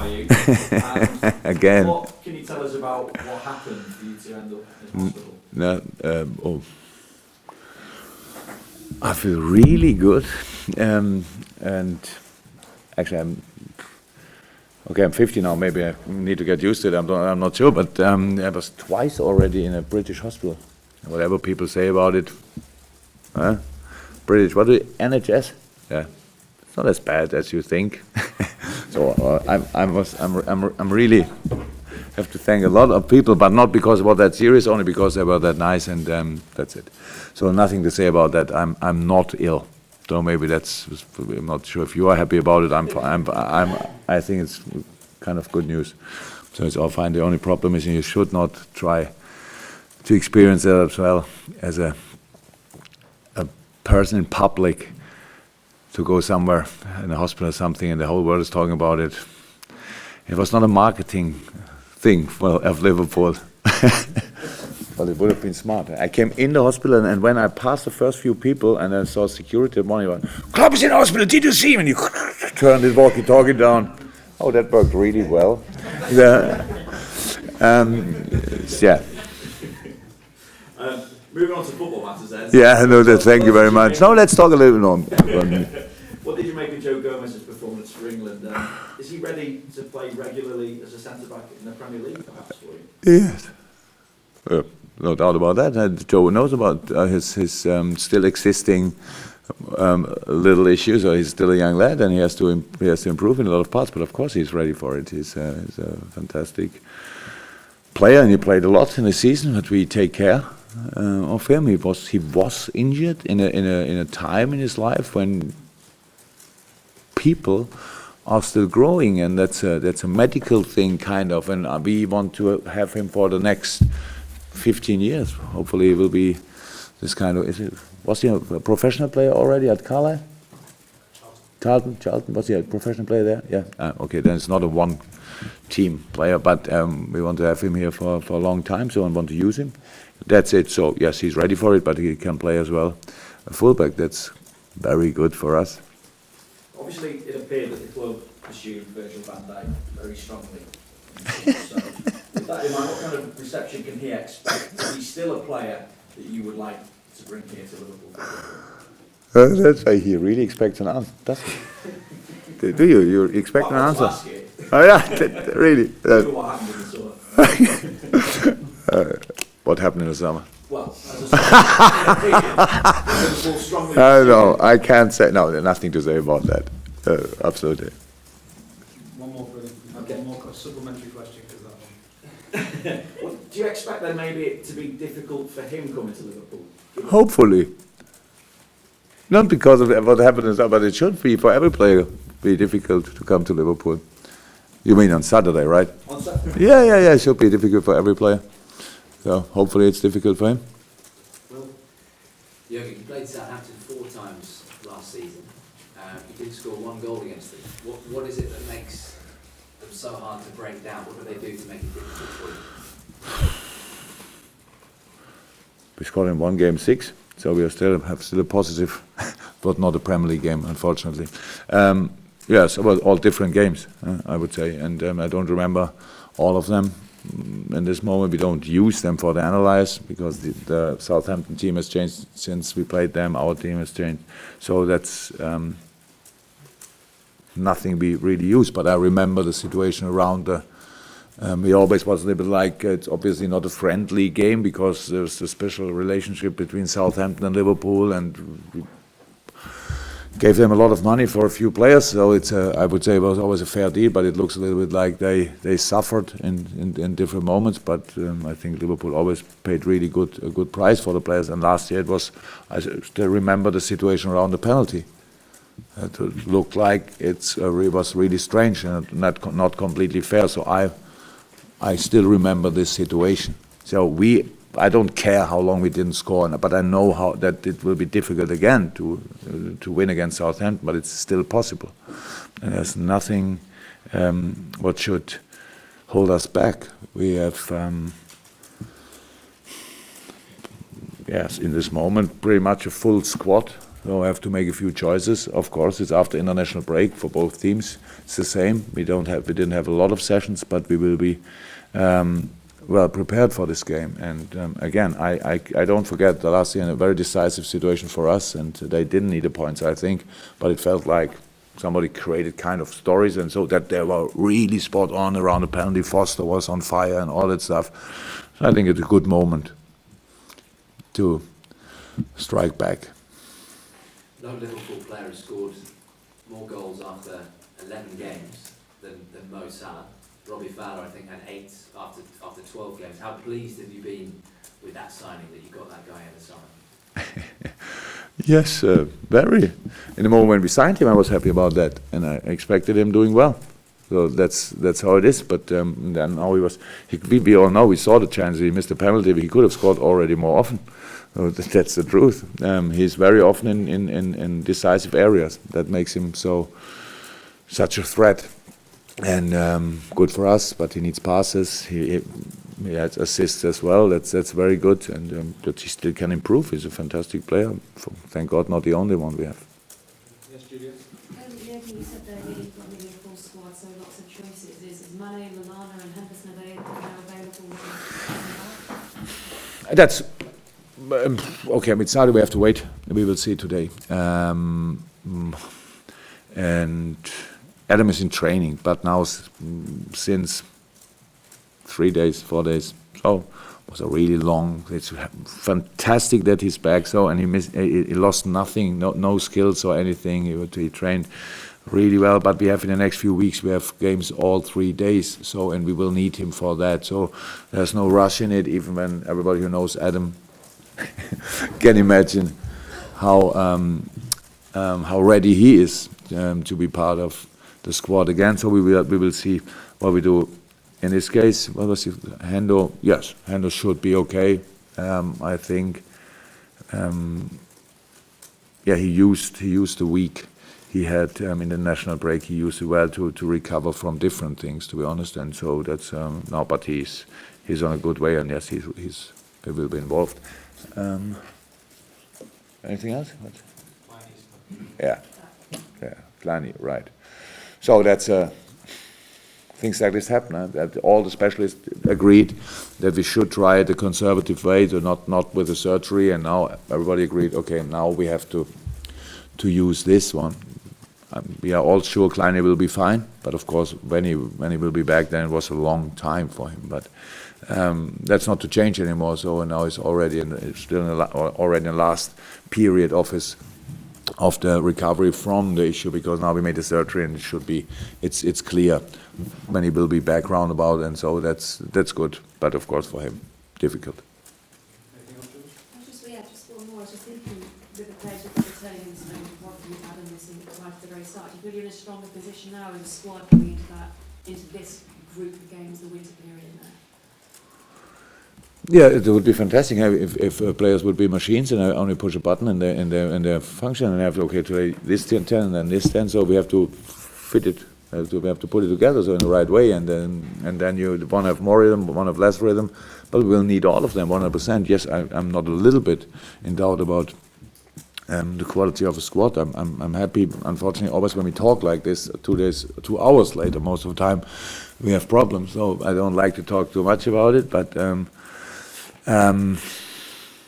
you. Again. What can you tell us about what happened for you to end up in hospital? No, I feel really good, and actually I'm 50 now. Maybe I need to get used to it. I'm not sure, but I was twice already in a British hospital. Whatever people say about it, British. What do you, NHS? Yeah, it's not as bad as you think. So I'm really have to thank a lot of people, but not because it was that serious, only because they were that nice, and that's it. So nothing to say about that. I'm not ill. So maybe that's. I'm not sure if you are happy about it. I think it's kind of good news. So it's all fine. The only problem is you should not try to experience that as well as a person in public, to go somewhere in a hospital or something and the whole world is talking about it. It was not a marketing thing of Liverpool. Well, it would have been smart. I came in the hospital, and when I passed the first few people and I saw security, one went, "Klopp is in the hospital, did you see him?" And you turned his walkie-talkie down. Oh, that worked really well. Yeah. Moving on to football matters then. Yeah, no, thank you very much. No, let's talk a little more. What did you make of Joe Gomez's performance for England? Is he ready to play regularly as a centre-back in the Premier League, perhaps, for you? Yes. No doubt about that. Joe knows about his still existing little issues. So he's still a young lad, and he has to improve in a lot of parts. But of course, he's ready for it. He's a fantastic player, and he played a lot in the season. But we take care of him. He was injured in a time in his life when people are still growing, and that's a medical thing kind of. And we want to have him for the next 15 years. Hopefully, he will be this kind of. Was he a professional player already at Carlisle? Charlton. Was he a professional player there? Yeah. Okay, then it's not a one-team player, but we want to have him here for a long time, so I want to use him. That's it. So yes, he's ready for it, but he can play as well. A fullback, that's very good for us. Obviously, it appeared that the club pursued Virgil van Dijk very strongly. So, with that in mind, what kind of reception can he expect? Is he still a player that you would like to bring here to Liverpool? That's why he really expects an answer, does he? Do you? You expect an answer? Oh yeah, really. What happened in the summer? What happened in the summer? Well, as a no, I can't say. No, there's nothing to say about that. Absolutely. One more for one more supplementary question, because that one. Well, do you expect then maybe it to be difficult for him coming to Liverpool? Hopefully. Not because of what happened in summer, but it should be for every player be difficult to come to Liverpool. You mean on Saturday, right? On Saturday. Yeah. It should be difficult for every player. So hopefully it's difficult for him. Well, Jurgen, you played Southampton 4 times last season. You did score 1 goal against them. What is it that makes them so hard to break down? What do they do to make it difficult for you? We scored in 1 game 6, so we have still a positive, but not a Premier League game, unfortunately. Yes, well, all different games, I would say, and I don't remember all of them. In this moment, we don't use them for the analyze, because the Southampton team has changed since we played them. Our team has changed, so that's nothing we really use. But I remember the situation around the. We always was a little bit like, it's obviously not a friendly game, because there's a special relationship between Southampton and Liverpool, and we gave them a lot of money for a few players, so it's I would say it was always a fair deal, but it looks a little bit like they suffered in different moments. But I think Liverpool always paid really a good price for the players. And last year I still remember the situation around the penalty. It looked like it was really strange and not completely fair. So I still remember this situation. So I don't care how long we didn't score, but I know that it will be difficult again to win against Southampton, but it's still possible. And there's nothing what should hold us back. We have, yes, in this moment, pretty much a full squad. So I have to make a few choices. Of course, it's after international break for both teams. It's the same. We didn't have a lot of sessions, but we will be well prepared for this game. And again, I don't forget the last year in a very decisive situation for us, and they didn't need the points, I think, but it felt like somebody created kind of stories, and so that they were really spot on around the penalty. Foster was on fire and all that stuff. So I think it's a good moment to strike back. No Liverpool player has scored more goals after 11 games than Mo Salah. Robbie Fowler, I think, had 8 after 12 games. How pleased have you been with that signing, that you got that guy in the summer? Yes, very. In the moment when we signed him, I was happy about that, and I expected him doing well. So that's how it is. But then now we all know, we saw the chance. He missed the penalty. He could have scored already more often. So that's the truth. He's very often in decisive areas. That makes him such a threat. And good for us, but he needs passes. He has assists as well. That's very good, and that he still can improve. He's a fantastic player. Thank God, not the only one we have. Yes, Julia? Jurgen, you said they're really got a full squad, so lots of choices. Is Mane, Lallana, and Henderson now available? That's okay. With Saudi, we have to wait. We will see today. And Adam is in training, but now since 3 days, 4 days. So it was a really long. It's fantastic that he's back. So and he lost nothing, no skills or anything. He trained really well. But we have in the next few weeks we have games all 3 days. So and we will need him for that. So there's no rush in it. Even when everybody who knows Adam can imagine how ready he is to be part of the squad again. So we will see what we do. In this case, what was it? Hendo? Yes, Hendo should be okay. I think. Yeah, he used the week he had in the national break. He used it well to recover from different things, to be honest. And so that's now. But he's on a good way, and yes, he will be involved. Anything else? Yeah, Kleiny, right. So that's things like this happen. That all the specialists agreed that we should try it a conservative way, to not with the surgery. And now everybody agreed. Okay, now we have to use this one. We are all sure Kleiny will be fine, but of course when he will be back, then it was a long time for him. But that's not to change anymore. So now it's already already in the last period of the recovery from the issue, because now we made the surgery and it's clear when he will be back roundabout, and so that's good. But of course for him, difficult. Anything else, Julia? Just one more. I was just thinking with the players we've got returning in Spain, what you've had in this right at the very start. Do you feel you're in a stronger position now in the squad coming into this group of games, the winter period now? Yeah, it would be fantastic if players would be machines and I only push a button and they function, and I have to, okay, today this 10 and then this 10, so we have to fit it. We have to put it together so in the right way, and then you one have more rhythm, one have less rhythm, but we will need all of them 100%. Yes, I'm not a little bit in doubt about the quality of a squad. I'm happy. Unfortunately, always when we talk like this, 2 hours later, most of the time, we have problems. So I don't like to talk too much about it, but.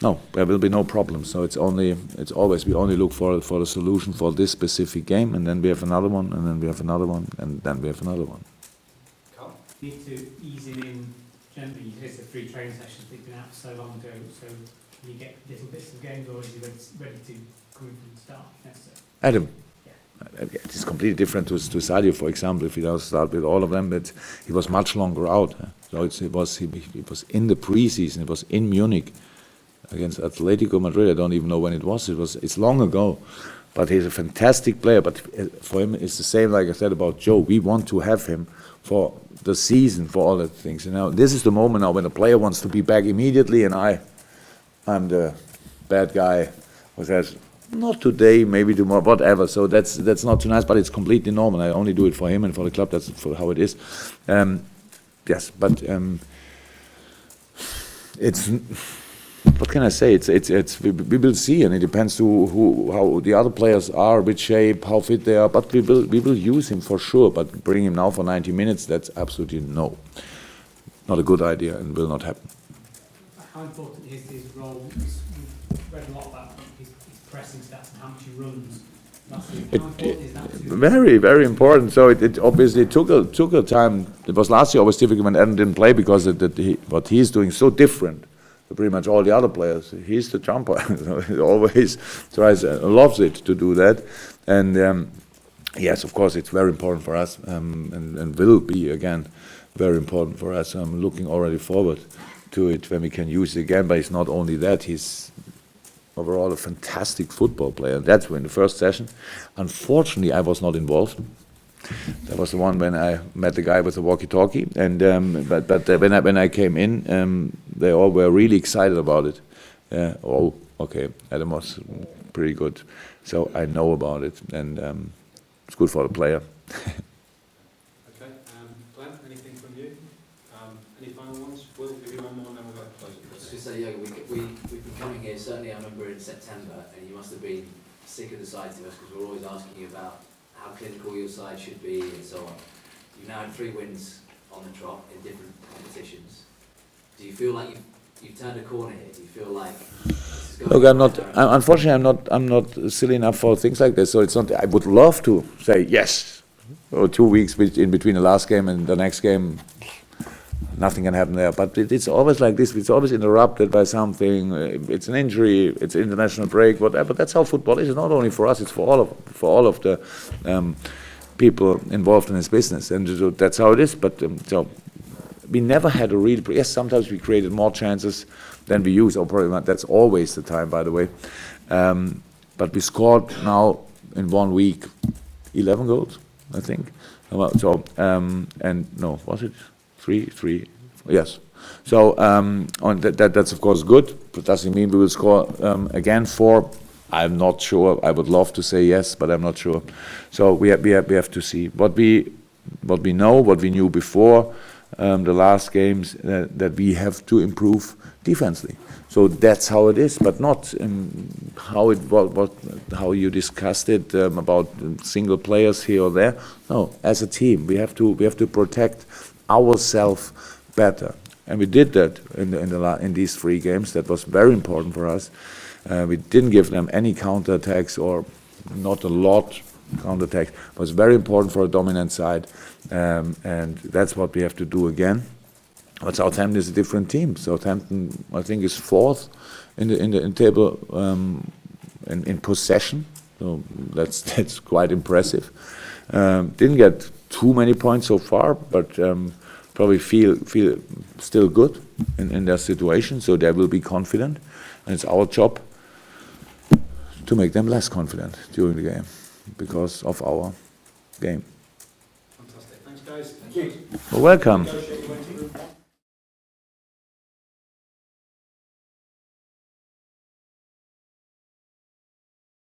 No, there will be no problem. So it's always we only look for the solution for this specific game, and then we have another one, and then we have another one, and then we have another one. Carl? Need to ease him in gently. You said the 3 training sessions that have been out so long ago, so can you get little bits of games, or is he ready to come in from the start? Adam. Yeah. It's completely different to Sadio, for example. If he does start with all of them, but he was much longer out. So he was in the preseason. It was in Munich against Atletico Madrid. I don't even know when it was. It's long ago. But he's a fantastic player. But for him, it's the same like I said about Joe. We want to have him for the season, for all the things. You know, this is the moment now when the player wants to be back immediately, and I'm the bad guy who says, not today, maybe tomorrow, whatever. So that's not too nice, but it's completely normal. I only do it for him and for the club. That's for how it is. Yes, but it's what can I say? We will see, and it depends how the other players are, which shape, how fit they are. But we will use him for sure. But bring him now for 90 minutes, that's absolutely not a good idea, and will not happen. How important is his role? We've read a lot about his pressing stats and how much he runs. How important is that? Very, very important. So it obviously took a time. It was last year always difficult when Adam didn't play because what he's doing so different to pretty much all the other players. He's the jumper. He always tries, loves it to do that. And yes, of course, it's very important for us, and will be again very important for us. I'm looking already forward to it when we can use it again. But it's not only that. He's overall a fantastic football player. That's in the first session. Unfortunately, I was not involved. That was the one when I met the guy with the walkie-talkie. And but when I came in, they all were really excited about it. Oh, okay, Adam was pretty good. So I know about it, and it's good for the player. Okay, Glenn, anything from you? Any final ones? We'll give you one more and then we'll go to close it. I was just say, Jurgen, we've been coming here, certainly I remember in September, and you must have been sick of the side to us because we're always asking you about how clinical your side should be and so on. You've now had 3 wins on the trot in different competitions. Do you feel like you've turned a corner here? Do you feel like this is going Look, in the right direction? unfortunately, I'm not silly enough for things like this. So it's not. I would love to say yes, or 2 weeks in between the last game and the next game. Nothing can happen there, but it's always like this. It's always interrupted by something. It's an injury. It's an international break. Whatever. That's how football is. It's not only for us. It's for all of the people involved in this business, and so that's how it is. But so we never had a real. Yes, sometimes we created more chances than we use. Or probably not. That's always the time, by the way. But we scored now in 1 week 11 goals, I think. So and no, was it? 3, yes. So that's of course good. But doesn't mean we will score again 4. I'm not sure. I would love to say yes, but I'm not sure. So we have to see what we know, what we knew before the last games, that we have to improve defensively. So that's how it is, but not how you discussed it about single players here or there. No, as a team, we have to protect ourselves better, and we did that in these 3 games. That was very important for us. We didn't give them any counterattacks, or not a lot counterattacks. It was very important for a dominant side, and that's what we have to do again. But Southampton is a different team. Southampton, I think, is 4th in the table in possession. So that's quite impressive. Didn't get too many points so far, but probably feel still good in their situation, so they will be confident, and it's our job to make them less confident during the game because of our game. Fantastic. Thanks, guys. Thank you. Well, welcome. Negotiate your way to